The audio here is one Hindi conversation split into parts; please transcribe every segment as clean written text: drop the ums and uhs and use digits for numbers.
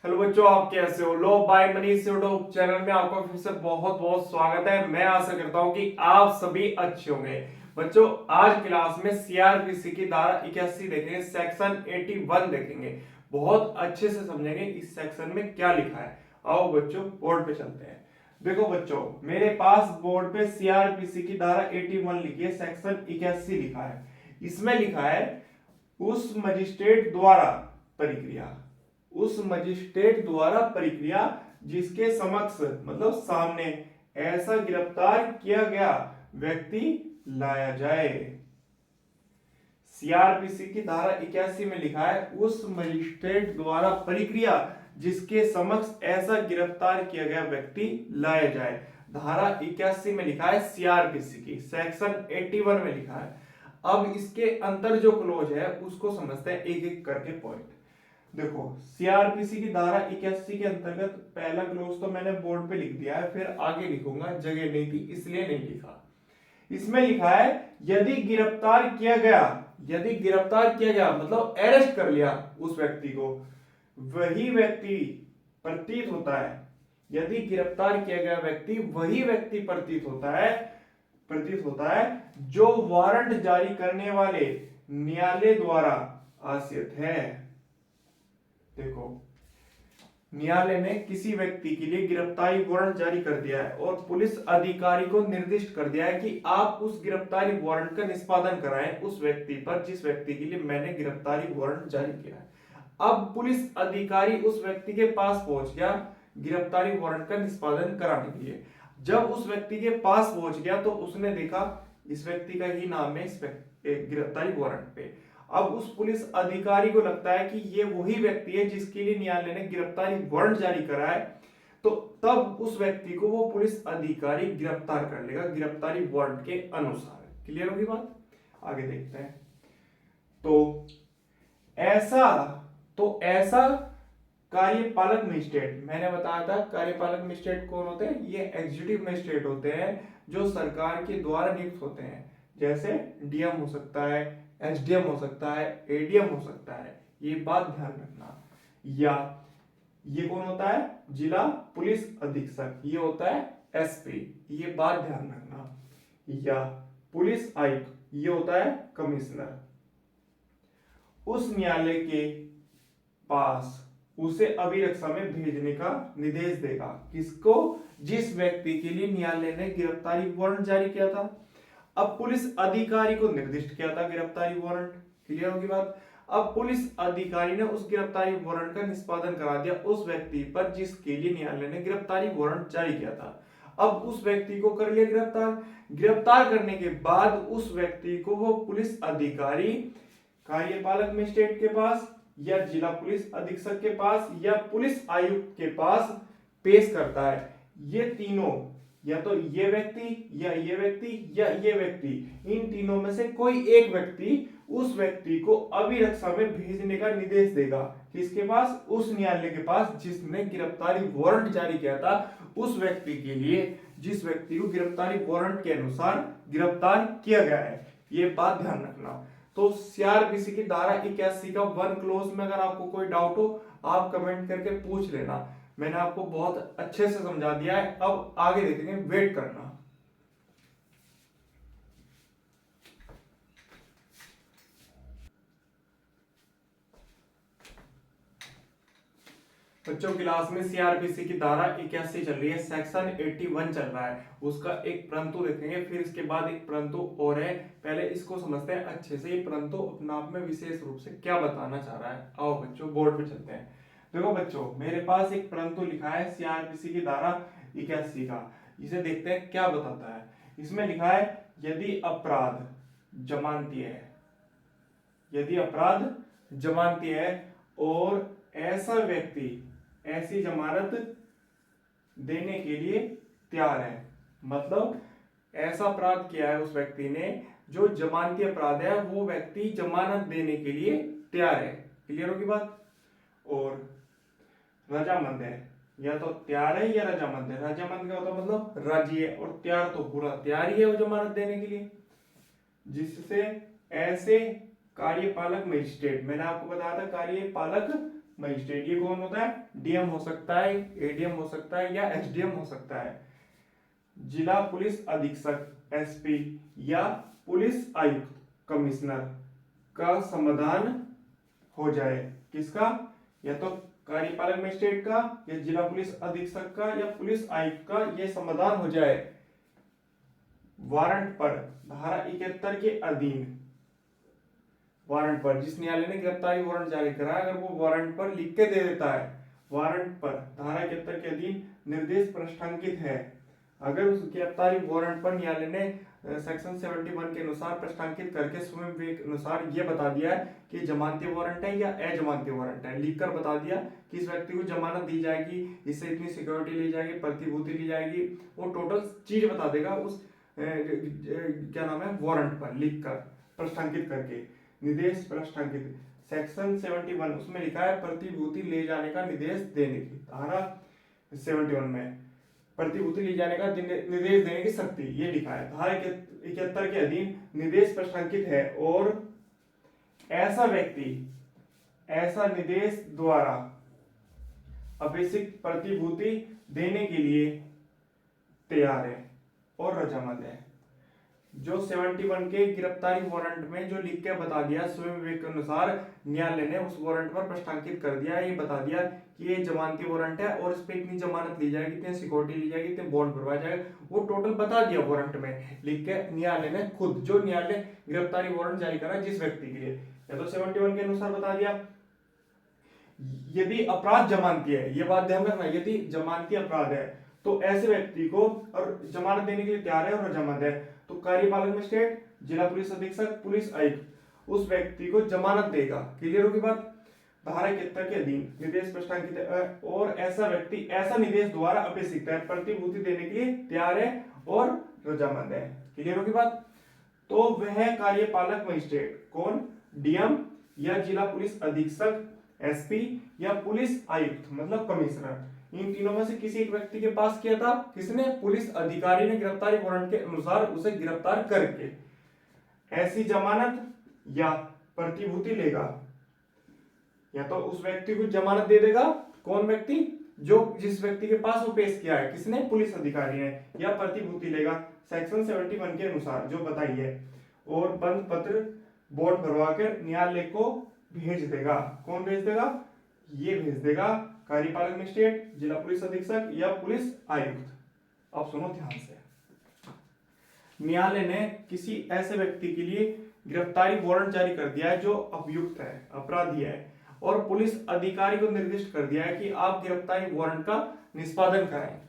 हेलो बच्चों, आप कैसे हो? लो बाय मनीष यूट्यूब चैनल में आपका फिर से बहुत बहुत स्वागत है। मैं आशा करता हूं कि आप सभी अच्छे होंगे। बच्चों, आज क्लास में सीआरपीसी की धारा 81 देखेंगे, सेक्शन 81 देखेंगे। बहुत अच्छे से समझेंगे इस सेक्शन में क्या लिखा है। आओ बच्चों, बोर्ड पे चलते हैं। देखो बच्चों, मेरे पास बोर्ड पे सीआरपीसी की धारा 81 लिखी है, सेक्शन 81 लिखा है। इसमें लिखा है उस मजिस्ट्रेट द्वारा प्रक्रिया, उस मजिस्ट्रेट द्वारा प्रक्रिया जिसके समक्ष मतलब सामने ऐसा गिरफ्तार किया गया व्यक्ति लाया जाए। सीआरपीसी की धारा 81 में लिखा है उस मजिस्ट्रेट द्वारा प्रक्रिया जिसके समक्ष ऐसा गिरफ्तार किया गया व्यक्ति लाया जाए। धारा 81 में लिखा है सीआरपीसी की, सेक्शन 81 में लिखा है। अब इसके अंदर जो क्लोज है उसको समझते हैं एक एक करके पॉइंट। देखो, सीआरपीसी की धारा 81 के अंतर्गत पहला क्लोज तो मैंने बोर्ड पे लिख दिया है, फिर आगे लिखूंगा, जगह नहीं थी इसलिए नहीं लिखा। इसमें लिखा है यदि गिरफ्तार किया गया, यदि गिरफ्तार किया गया मतलब अरेस्ट कर लिया उस व्यक्ति को, वही व्यक्ति प्रतीत होता है। यदि गिरफ्तार किया गया व्यक्ति वही व्यक्ति प्रतीत होता है जो वारंट जारी करने वाले न्यायालय द्वारा आश्रित है। देखो, न्यायालय ने किसी व्यक्ति के लिए गिरफ्तारी वारंट जारी कर दिया है और पुलिस अधिकारी को निर्दिष्ट कर दिया है कि आप उस गिरफ्तारी वारंट का निष्पादन कराएं उस व्यक्ति पर जिस व्यक्ति के लिए मैंने गिरफ्तारी वारंट जारी किया है। अब पुलिस अधिकारी उस व्यक्ति के पास पहुंच गया गिरफ्तारी वारंट का निष्पादन कराने के लिए। जब उस व्यक्ति के पास पहुंच गया तो उसने देखा इस व्यक्ति का ही नाम है इस गिरफ्तारी वारंट पे। अब उस पुलिस अधिकारी को लगता है कि ये वही व्यक्ति है जिसके लिए न्यायालय ने गिरफ्तारी वारंट जारी करा है, तो तब उस व्यक्ति को वो पुलिस अधिकारी गिरफ्तार कर लेगा गिरफ्तारी वारंट के अनुसार। क्लियर होगी बात? आगे देखते हैं। तो ऐसा ऐसा कार्यपालक मजिस्ट्रेट, मैंने बताया था कार्यपालक मजिस्ट्रेट कौन होते हैं? ये एग्जीक्यूटिव मजिस्ट्रेट होते हैं जो सरकार के द्वारा नियुक्त होते हैं। जैसे डीएम हो सकता है, एसडीएम हो सकता है, एडीएम हो सकता है, ये बात ध्यान रखना। या ये कौन होता है? जिला पुलिस अधीक्षक, ये होता है एसपी, ये बात ध्यान रखना। या पुलिस आयुक्त, ये होता है कमिश्नर। उस न्यायालय के पास उसे अभिरक्षा में भेजने का निर्देश देगा। किसको? जिस व्यक्ति के लिए न्यायालय ने गिरफ्तारी वारंट जारी किया था। अब पुलिस अधिकारी को निर्दिष्ट किया था गिरफ्तारी वारंट। क्लियर होगी बात? अब पुलिस अधिकारी ने उस गिरफ्तारी वारंट का निष्पादन करा दिया उस व्यक्ति पर जिसके लिए न्यायालय ने गिरफ्तारी वारंट जारी किया था। अब उस व्यक्ति को कर लिया गिरफ्तार। गिरफ्तार करने के बाद उस व्यक्ति को वो पुलिस अधिकारी कार्यपालक मजिस्ट्रेट के पास या जिला पुलिस अधीक्षक के पास या पुलिस आयुक्त के पास पेश करता है। ये तीनों, या तो ये व्यक्ति या ये व्यक्ति या ये व्यक्ति, इन तीनों में से कोई एक व्यक्ति उस व्यक्ति को अभिरक्षा में भेजने का निर्देश देगा। किसके पास? उस न्यायालय के पास जिसने गिरफ्तारी वारंट जारी किया था उस व्यक्ति के लिए, जिस व्यक्ति को गिरफ्तारी वारंट के अनुसार गिरफ्तार किया गया है। ये बात ध्यान रखना। तो सीआरपीसी की धारा 81 का वन क्लोज में अगर आपको कोई डाउट हो आप कमेंट करके पूछ लेना। मैंने आपको बहुत अच्छे से समझा दिया है। अब आगे देखेंगे, वेट करना। बच्चों, क्लास में सीआरपीसी की धारा 81 चल रही है, सेक्शन 81 चल रहा है। उसका एक परंतु देखेंगे, फिर इसके बाद एक परंतु और है। पहले इसको समझते हैं अच्छे से। ये परंतु अपने आप में विशेष रूप से क्या बताना चाह रहा है। आओ बच्चों, बोर्ड पे चलते हैं। देखो बच्चों, मेरे पास एक परंतु लिखा है सीआरपीसी की धारा 81 का। इसे देखते हैं क्या बताता है। इसमें लिखा है यदि अपराध जमानती है, यदि अपराध जमानती है और ऐसा व्यक्ति ऐसी जमानत देने के लिए तैयार है, मतलब ऐसा अपराध किया है उस व्यक्ति ने जो जमानती अपराध है, वो व्यक्ति जमानत देने के लिए तैयार है। क्लियर होगी बात? और रजामंद है, या तो तैयार है या रजामंद है। रजामंद क्या होता है? मतलब राजी है, और तैयार तो पूरा तैयार ही है वो जमानत देने के लिए। जिससे ऐसे कार्यपालक मजिस्ट्रेट, मैंने आपको बताया था कार्यपालक मजिस्ट्रेट। ये कौन होता है? डीएम हो सकता है, एडीएम हो सकता है या एसडीएम हो सकता है। जिला पुलिस अधीक्षक एसपी या पुलिस आयुक्त कमिश्नर का समाधान हो जाए। किसका? या तो कार्यपालक मजिस्ट्रेट का, या जिला पुलिस अधीक्षक का, या पुलिस आयुक्त का ये समाधान हो जाए वारंट पर, धारा 71 के अधीन। वारंट पर, जिस न्यायालय ने गिरफ्तारी वारंट जारी करा है, अगर वो वारंट पर लिख के दे देता है, वारंट पर धारा 71 के अधीन निर्देश प्रश्नांकित है, अगर उस गिरफ्तारी वारंट पर न्यायालय ने सेक्शन 71 के अनुसार प्रश्नांकित करके स्वयं विवेक अनुसार ये बता दिया है कि जमानती वारंट है या अजमानती वारंट है, लिखकर बता दिया कि इस व्यक्ति को जमानत दी जाएगी, इससे इतनी सिक्योरिटी ली जाएगी, प्रतिभूति ली जाएगी, वो टोटल चीज बता देगा उस क्या नाम है वारंट पर लिखकर प्रश्नांकित करके। निर्देश प्रश्नांकित सेक्शन 71 उसमें लिखा है प्रतिभूति ले जाने का निर्देश देने की, धारा 71 में प्रतिभूति ले जाने का निर्देश देने की शक्ति ये लिखा है। धारा 71 के अधीन निर्देश प्रश्नांकित है और ऐसा व्यक्ति ऐसा निर्देश द्वारा अपेक्षित प्रतिभूति देने के लिए तैयार है और रजामंद है। जो 71 के गिरफ्तारी वारंट में जो लिख के बता दिया स्वयं विवेक के अनुसार न्यायालय ने उस वारंट पर प्रश्नांकित कर दिया, ये बता दिया कि ये जमानती वारंट है और इस पे इतनी जमानत ली जाएगी, इतनी सिक्योरिटी ली जाएगी, इतने बॉन्ड भरवाया जाएगा, वो टोटल बता दिया वारंट में लिख के न्यायालय ने खुद, जो न्यायालय गिरफ्तारी वारंट जारी करा जिस व्यक्ति के लिए, या तो 71 के अनुसार बता दिया। यदि अपराध जमानती है, ये बात ध्यान रखना, यदि जमानती अपराध है तो ऐसे व्यक्ति को और जमानत देने के लिए तैयार है और रजामंद है, तो कार्यपालक मजिस्ट्रेट, जिला पुलिस अधीक्षक, पुलिस आयुक्त उस व्यक्ति को जमानत देगा। क्लियर होगी बात? धारा 71 के अधीन निर्देश प्रश्नांकित है और ऐसा व्यक्ति ऐसा निर्देश द्वारा अपेक्षित है प्रतिभूति देने के लिए तैयार है और रजामंद है। क्लियर होगी बात? तो वह कार्यपालक मजिस्ट्रेट कौन? डीएम या जिला पुलिस अधीक्षक, एसपी या पुलिस आयुक्त मतलब कमिश्नर, इन तीनों में से किसी एक व्यक्ति के पास किया था। किसने? पुलिस अधिकारी ने गिरफ्तारी वारंट के अनुसार उसे गिरफ्तार करके ऐसी जमानत या प्रतिभूति लेगा, या तो उस व्यक्ति को जमानत दे देगा। कौन व्यक्ति? जो जिस व्यक्ति के पास वो पेश किया है, किसने? पुलिस अधिकारी ने, या प्रतिभूति लेगा सेक्शन 71 के अनुसार जो बताई है, और बंद पत्र बॉन्ड भरवा कर न्यायालय को भेज देगा। कौन भेज देगा? ये भेज देगा कार्यपालक मजिस्ट्रेट, जिला पुलिस अधीक्षक या पुलिस आयुक्त। अब सुनो ध्यान से, न्यायालय ने किसी ऐसे व्यक्ति के लिए गिरफ्तारी वारंट जारी कर दिया है जो अभियुक्त है, अपराधी है, और पुलिस अधिकारी को निर्दिष्ट कर दिया है कि आप गिरफ्तारी वारंट का निष्पादन करें।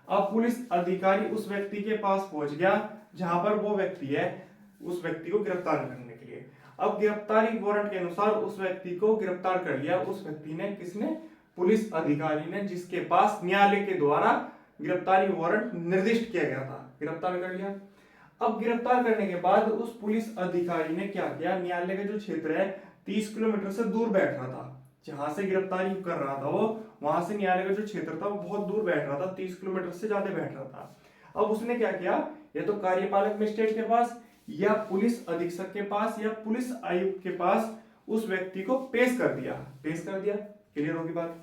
अब पुलिस अधिकारी उस व्यक्ति के पास पहुंच गया जहां पर वो व्यक्ति है, उस व्यक्ति को गिरफ्तार करने के लिए। अब गिरफ्तारी वारंट के अनुसार उस व्यक्ति को गिरफ्तार कर लिया। उस व्यक्ति ने, किसने? पुलिस अधिकारी ने, जिसके पास न्यायालय के द्वारा गिरफ्तारी वारंट निर्दिष्ट किया गया था, गिरफ्तार कर लिया। अब गिरफ्तार करने के बाद उस पुलिस अधिकारी ने क्या किया? न्यायालय का जो क्षेत्र है 30 किलोमीटर से दूर बैठ रहा था, जहां से गिरफ्तारी कर रहा था वो, वहां से न्यायालय का जो क्षेत्र था वो बहुत दूर बैठ रहा था, 30 किलोमीटर से ज्यादा बैठ रहा था। अब उसने क्या किया? या तो कार्यपालक मजिस्ट्रेट के पास, या पुलिस अधीक्षक के पास, या पुलिस आयुक्त के पास उस व्यक्ति को पेश कर दिया। पेश कर दिया। क्लियर होगी बात?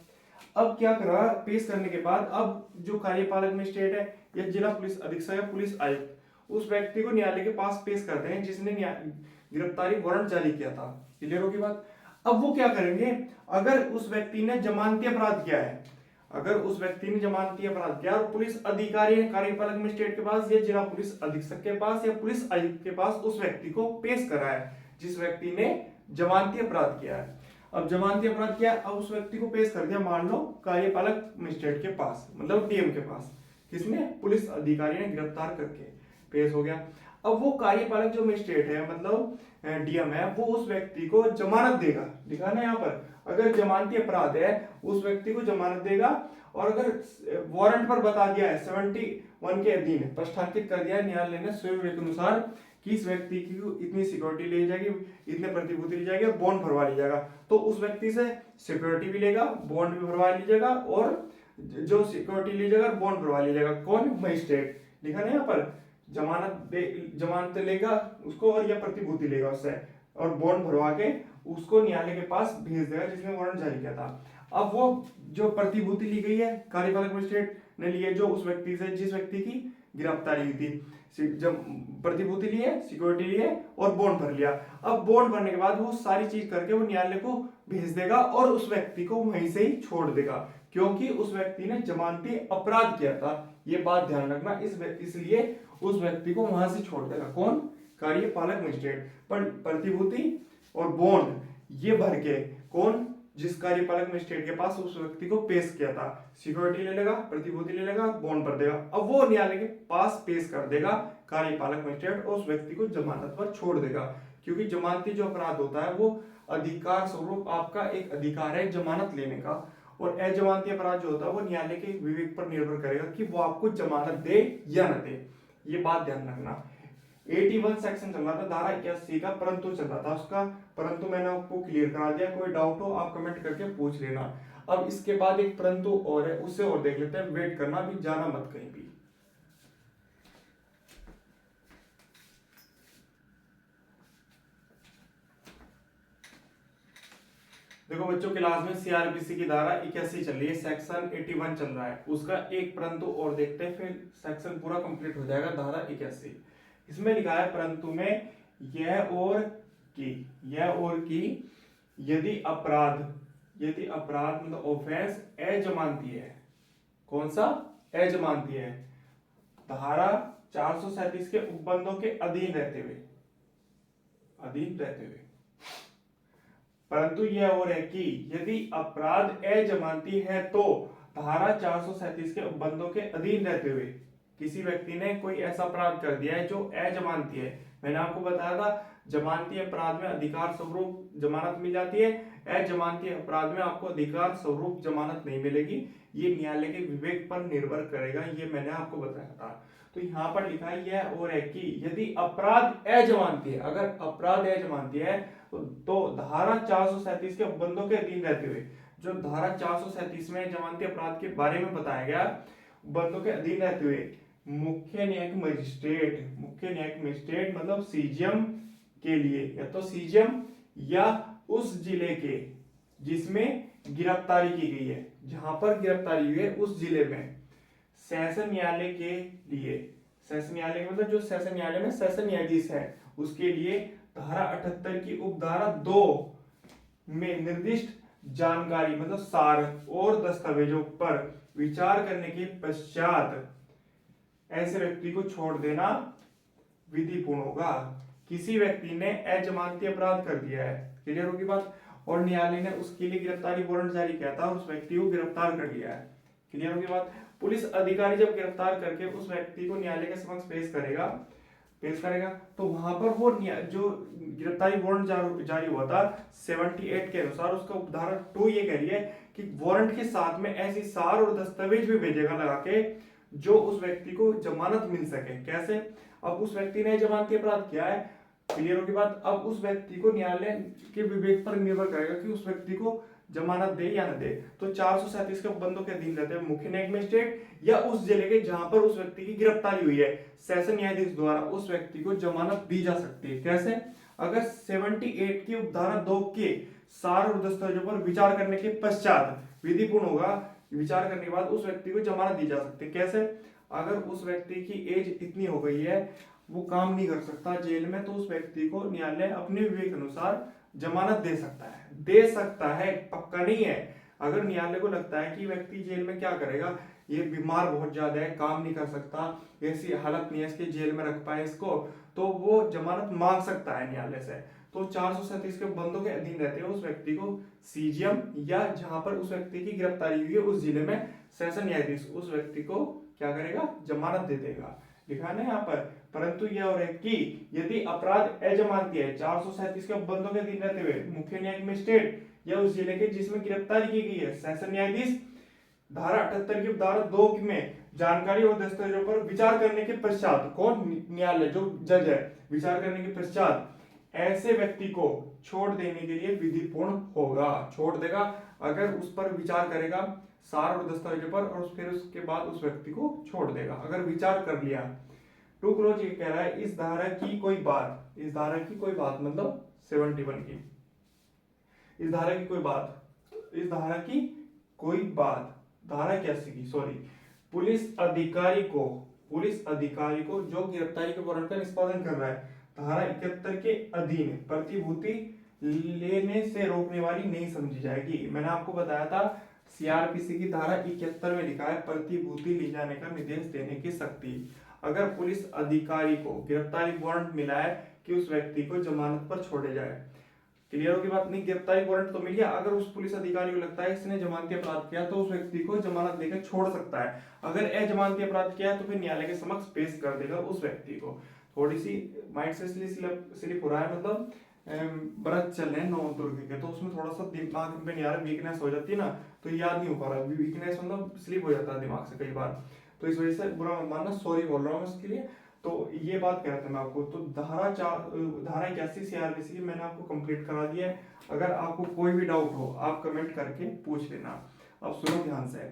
अब क्या करा? पेश करने के बाद अब जो कार्यपालक मजिस्ट्रेट है या जिला पुलिस अधीक्षक या पुलिस आयुक्त उस व्यक्ति को न्यायालय के पास पेश करते हैं जिसने गिरफ्तारी वारंट जारी किया था। क्लियर होगी बात? अब वो क्या करेंगे? अगर उस व्यक्ति ने जमानती अपराध किया है, अगर उस व्यक्ति ने जमानती अपराध किया और पुलिस अधिकारी ने कार्यपालक मजिस्ट्रेट के पास या जिला पुलिस अधीक्षक के पास या पुलिस आयुक्त के पास उस व्यक्ति को पेश करा है जिस व्यक्ति ने जमानती अपराध किया है। अब जमानती अपराध किया, अब उस व्यक्ति को पेश कर दिया मान लो कार्यपालक मजिस्ट्रेट के पास, मतलब डीएम के पास। किसने? पुलिस अधिकारी ने गिरफ्तार करके पेश हो गया। अब वो कार्यपालक जो मजिस्ट्रेट है मतलब डीएम है, वो उस व्यक्ति को जमानत देगा। लिखा ना यहाँ पर, अगर जमानती अपराध है उस व्यक्ति को जमानत देगा, और अगर वारंट पर बता दिया है 71 के अधीन प्रस्थापित कर दिया है न्यायालय ने स्वयं के अनुसार कि इस व्यक्ति की इतनी सिक्योरिटी ली जाएगी, इतने प्रतिभूति ली जाएगी और बॉन्ड भरवा लीजिएगा, तो उस व्यक्ति से सिक्योरिटी भी लेगा, बॉन्ड भी भरवा लीजिएगा, और जो सिक्योरिटी लीजिएगा बॉन्ड भरवा लीजिएगा। कौन? मजिस्ट्रेट। लिखा ना यहाँ पर, जमानत लेगा उसको और या प्रतिभूति लेगा उससे, और बॉन्ड भरवा के उसको न्यायालय के पास भेज देगा जिसने वारंट जारी किया था। अब वो जो प्रतिभूति ली गई है कार्यपालक मजिस्ट्रेट ने ली है, जो उस व्यक्ति से जिस व्यक्ति की गिरफ्तारी हुई थी, जब प्रतिभूति ली है, सिक्योरिटी ली है और बॉन्ड भर लिया। अब बॉन्ड भरने के बाद वो सारी चीज करके वो न्यायालय को भेज देगा और उस व्यक्ति को वहीं से ही छोड़ देगा, क्योंकि उस व्यक्ति ने जमानती अपराध किया था। ये बात ध्यान रखना, इसलिए उस व्यक्ति को वहां से छोड़ देगा कौन, कार्यपालक मजिस्ट्रेट। पर प्रतिभूति और बॉन्ड ये भर के कौन, जिस कार्यपालक मजिस्ट्रेट के पास उस व्यक्ति को पेश किया था, सिक्योरिटी ले लेगा, प्रतिभूति ले लेगा, बॉन्ड भर देगा। अब वो न्यायालय के पास पेश कर देगा कार्यपालक मजिस्ट्रेट और उस व्यक्ति को जमानत पर छोड़ देगा, क्योंकि जमानती जो अपराध होता है वो अधिकार स्वरूप आपका एक अधिकार है जमानत लेने का, और अजमानती अपराध जो होता है वो न्यायालय के विवेक पर निर्भर करेगा कि वो आपको जमानत दे या न दे। ये बात ध्यान रखना। 81 सेक्शन चल रहा था, धारा 81 का परंतु चल रहा था उसका, परंतु मैंने आपको क्लियर करा दिया। कोई डाउट हो आप कमेंट करके पूछ लेना। अब इसके बाद एक परंतु और है, उससे और देख लेते हैं, वेट करना, अभी जाना मत कहीं भी। देखो बच्चों, क्लास में सीआरपीसी की धारा 81 चल रही है, सेक्शन 81 चल रहा है, उसका एक परंतु और देखते हैं, फिर सेक्शन पूरा कंप्लीट हो जाएगा। धारा 81 इसमें लिखा है परंतु में यह और की यदि अपराध मतलब ऑफेंस अजमानती है। कौन सा? अजमानती है। धारा 437 के उपबंधों के अधीन रहते हुए परंतु यह और है कि यदि अपराध अजमानती है तो धारा 437 के उपबंधों के अधीन रहते हुए किसी व्यक्ति ने कोई ऐसा अपराध कर दिया है जो अजमानती है। मैंने आपको बताया था जमानती अपराध में अधिकार स्वरूप जमानत मिल जाती है, अजमानती अपराध में आपको अधिकार स्वरूप जमानत नहीं मिलेगी। ये न्यायालय के विवेक पर निर्भर करेगा, ये मैंने आपको बताया था। तो यहाँ पर लिखा है यह और है कि यदि अपराध अजमानती है, अगर अपराध अजमानती है तो धारा 437 के उपबंधों के अधीन रहते हुए, जो धारा 437 में जमानती अपराध के बारे में बताया गया, उपबंधों के अधीन रहते हुए मुख्य न्यायिक मजिस्ट्रेट मतलब सीजीएम के लिए, या तो सीजीएम या उस जिले के जिसमें गिरफ्तारी की गई है, जहां पर गिरफ्तारी हुई है उस जिले में, सेशन न्यायालय के लिए, सेशन न्यायालय मतलब जो सेशन न्यायालय में सेशन न्यायाधीश है उसके लिए धारा 78 की उपधारा 2 में निर्दिष्ट जानकारी मतलब सार और दस्तावेजों पर विचार करने के पश्चात ऐसे व्यक्ति को छोड़ देना विधिपूर्ण होगा। किसी व्यक्ति ने अजमानती अपराध कर दिया है, क्लियर होगी बात, और न्यायालय ने उसके लिए गिरफ्तारी वारंट जारी किया था और उस व्यक्ति को गिरफ्तार कर लिया है, क्लियर होगी बात। पुलिस अधिकारी जब गिरफ्तार करके उस व्यक्ति को न्यायालय के समक्ष पेश करेगा तो वहां पर वो जो गिरफ्तारी वारंट जारी हुआ था 78 के अनुसार, उसका उपधारा 2 ये कह रही है कि वारंट के साथ में ऐसी सार और दस्तावेज भी भेजेगा लगा के जो उस व्यक्ति को जमानत मिल सके। कैसे? अब उस व्यक्ति ने जमानती अपराध किया है, क्लियर होगी बात। अब उस व्यक्ति को न्यायालय के विवेक पर निर्भर करेगा कि उस व्यक्ति को जमानत दे या न दे। तो 437 के उपबंधों के अधीन रहते हैं मुख्य न्यायिक मजिस्ट्रेट या उस जिले के जहां पर उस व्यक्ति की गिरफ्तारी हुई है, सेशन न्यायाधीश द्वारा उस व्यक्ति को जमानत दी जा सकती है। कैसे? अगर 78 की उपधारा 2 के सार और दस्तावेजों पर विचार करने के पश्चात विधिपूर्ण होगा, विचार करने के बाद उस व्यक्ति को जमानत दी जा सकती है। कैसे? अगर उस व्यक्ति की एज इतनी हो गई है वो काम नहीं कर सकता जेल में, तो उस व्यक्ति को न्यायालय अपने विवेक अनुसार जमानत दे सकता है, पक्का नहीं है। अगर न्यायालय को लगता है कि व्यक्ति जेल में क्या करेगा, ये बीमार बहुत ज्यादा है, काम नहीं कर सकता, ऐसी हालत नहीं है इसके जेल में रख पाए इसको, तो वो जमानत मांग सकता है न्यायालय से। तो 437 के बंदों के अधीन रहते हैं उस व्यक्ति को सीजीएम या जहां पर उस व्यक्ति की गिरफ्तारी हुई है उस जिले में सेशन न्यायाधीश उस व्यक्ति को क्या करेगा, जमानत दे देगा। लिखा है ना यहाँ पर, परंतु यह और है कि यदि अपराध अजमानती है 437 के बंदों के अधीन रहते हुए मुख्य न्यायिक मजिस्ट्रेट या उस जिले के जिसमें गिरफ्तारी की गई है सेशन न्यायाधीश धारा 78 की धारा 2 में जानकारी और दस्तावेजों पर विचार करने के पश्चात, कौन? न्यायालय जो जज है, विचार करने के पश्चात ऐसे व्यक्ति को छोड़ देने के लिए विधिपूर्ण होगा, छोड़ देगा अगर उस पर विचार करेगा सार और दस्तावेजों पर, और फिर उसके बाद उस व्यक्ति को छोड़ देगा अगर विचार कर लिया। टू क्लोज ये कह रहा है इस धारा की कोई बात मतलब 71 की, इस धारा की कोई बात, धारा 81 की सॉरी, पुलिस अधिकारी को जो गिरफ्तारी के वारंट का निष्पादन कर रहा है, धारा 71 के अधीन प्रतिभूति लेने से रोकने वाली नहीं समझी जाएगी। मैंने आपको बताया था सीआरपीसी की धारा 71 में लिखा है प्रतिभूति ले जाने का निर्देश देने की शक्ति। अगर पुलिस अधिकारी को गिरफ्तारी वारंट मिला है कि उस व्यक्ति को जमानत पर छोड़े जाए, क्लियर होगी बात नहीं, गिरफ्तारी वारंट तो मिल गया, अगर उस पुलिस अधिकारी को लगता है इसने जमानती अपराध किया तो उस व्यक्ति को जमानत देकर छोड़ सकता है। अगर अजमानती अपराध किया है तो फिर न्यायालय के समक्ष पेश कर देगा उस व्यक्ति को। थोड़ी सी माइंड से स्लिप हो रहा है, मतलब व्रत चल रहे हैं 9 दुर्गे के, तो उसमें थोड़ा सा दिमाग में नहीं आ रहा, वीकनेस हो जाती है ना, तो याद नहीं हो पा रहा, वीकनेस मतलब स्लिप हो जाता है दिमाग से कई बार, तो इस वजह से बुरा मत मानना, सॉरी बोल रहा हूँ उसके लिए। तो ये बात कह रहा था मैं आपको। तो धारा 81 सीआरपीसी की मैंने आपको कंप्लीट करा दिया है। अगर आपको कोई भी डाउट हो आप कमेंट करके पूछ लेना। अब सुनो ध्यान से।